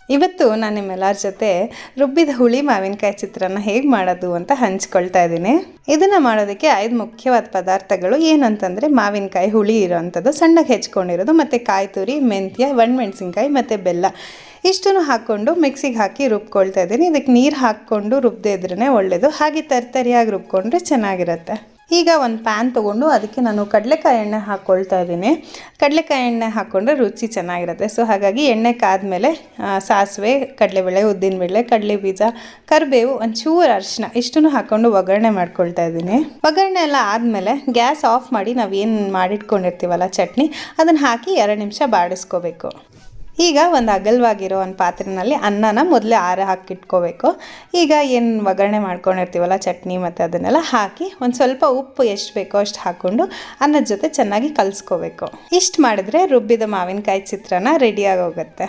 ಇವತ್ತು ನಾನು ನಿಮ್ಮೆಲ್ಲರ ಜೊತೆ ರುಬ್ಬಿದ ಹುಳಿ ಮಾವಿನಕಾಯಿ ಚಿತ್ರಾನ್ನ ಹೇಗೆ ಮಾಡೋದು ಅಂತ ಹಂಚ್ಕೊಳ್ತಾ ಇದ್ದೀನಿ. ಇದನ್ನು ಮಾಡೋದಕ್ಕೆ 5 ಮುಖ್ಯವಾದ ಪದಾರ್ಥಗಳು ಏನಂತಂದರೆ ಮಾವಿನಕಾಯಿ ಹುಳಿ ಇರೋವಂಥದ್ದು, ಸಣ್ಣಗೆ ಹೆಚ್ಕೊಂಡಿರೋದು, ಮತ್ತು ಕಾಯಿ ತುರಿ, ಮೆಂತ್ಯ, ಒಣಮೆಣಸಿನ್ಕಾಯಿ ಮತ್ತು ಬೆಲ್ಲ ಇಷ್ಟನ್ನು ಹಾಕ್ಕೊಂಡು ಮಿಕ್ಸಿಗೆ ಹಾಕಿ ರುಬ್ಕೊಳ್ತಾ ಇದ್ದೀನಿ. ಇದಕ್ಕೆ ನೀರು ಹಾಕ್ಕೊಂಡು ರುಬ್ಬದೇ ಇದ್ರೇ ಒಳ್ಳೆಯದು, ಹಾಗೆ ತರಿತರಿಯಾಗಿ ರುಬ್ಕೊಂಡ್ರೆ ಚೆನ್ನಾಗಿರುತ್ತೆ. ಈಗ ಒಂದು ಪ್ಯಾನ್ ತೊಗೊಂಡು ಅದಕ್ಕೆ ನಾನು ಕಡಲೆಕಾಯಿ ಎಣ್ಣೆ ಹಾಕ್ಕೊಳ್ತಾ ಇದ್ದೀನಿ. ಕಡಲೆಕಾಯಿ ಎಣ್ಣೆ ಹಾಕ್ಕೊಂಡ್ರೆ ರುಚಿ ಚೆನ್ನಾಗಿರುತ್ತೆ. ಸೊ ಹಾಗಾಗಿ ಎಣ್ಣೆ ಕಾದ್ಮೇಲೆ ಸಾಸಿವೆ, ಕಡಲೆಬೇಳೆ, ಉದ್ದಿನಬೇಳೆ, ಕಡಲೆ ಬೀಜ, ಕರಿಬೇವು, ಒಂಚೂರು ಅರಿಶಿನ ಇಷ್ಟನ್ನು ಹಾಕ್ಕೊಂಡು ಒಗ್ಗರಣೆ ಮಾಡ್ಕೊಳ್ತಾ ಇದ್ದೀನಿ. ಒಗ್ಗರಣೆ ಎಲ್ಲ ಆದಮೇಲೆ ಗ್ಯಾಸ್ ಆಫ್ ಮಾಡಿ ನಾವೇನು ಮಾಡಿಟ್ಕೊಂಡಿರ್ತೀವಲ್ಲ ಚಟ್ನಿ, ಅದನ್ನು ಹಾಕಿ 2 ನಿಮಿಷ ಬಾಡಿಸ್ಕೋಬೇಕು. ಈಗ ಒಂದು ಅಗಲವಾಗಿರೋ ಒಂದು ಪಾತ್ರೆಯಲ್ಲಿ ಅನ್ನನ ಮೊದಲೇ ಹಾಕಿಟ್ಕೋಬೇಕು. ಈಗ ಏನು ಒಗ್ಗರಣೆ ಮಾಡ್ಕೊಂಡಿರ್ತೀವಲ್ಲ ಚಟ್ನಿ ಮತ್ತು ಅದನ್ನೆಲ್ಲ ಹಾಕಿ ಒಂದು ಸ್ವಲ್ಪ ಉಪ್ಪು ಎಷ್ಟು ಬೇಕೋ ಅಷ್ಟು ಹಾಕ್ಕೊಂಡು ಅನ್ನದ ಜೊತೆ ಚೆನ್ನಾಗಿ ಕಲಿಸ್ಕೋಬೇಕು. ಇಷ್ಟು ಮಾಡಿದ್ರೆ ರುಬ್ಬಿದ ಮಾವಿನಕಾಯಿ ಚಿತ್ರಾನ್ನ ರೆಡಿಯಾಗಿ ಹೋಗುತ್ತೆ.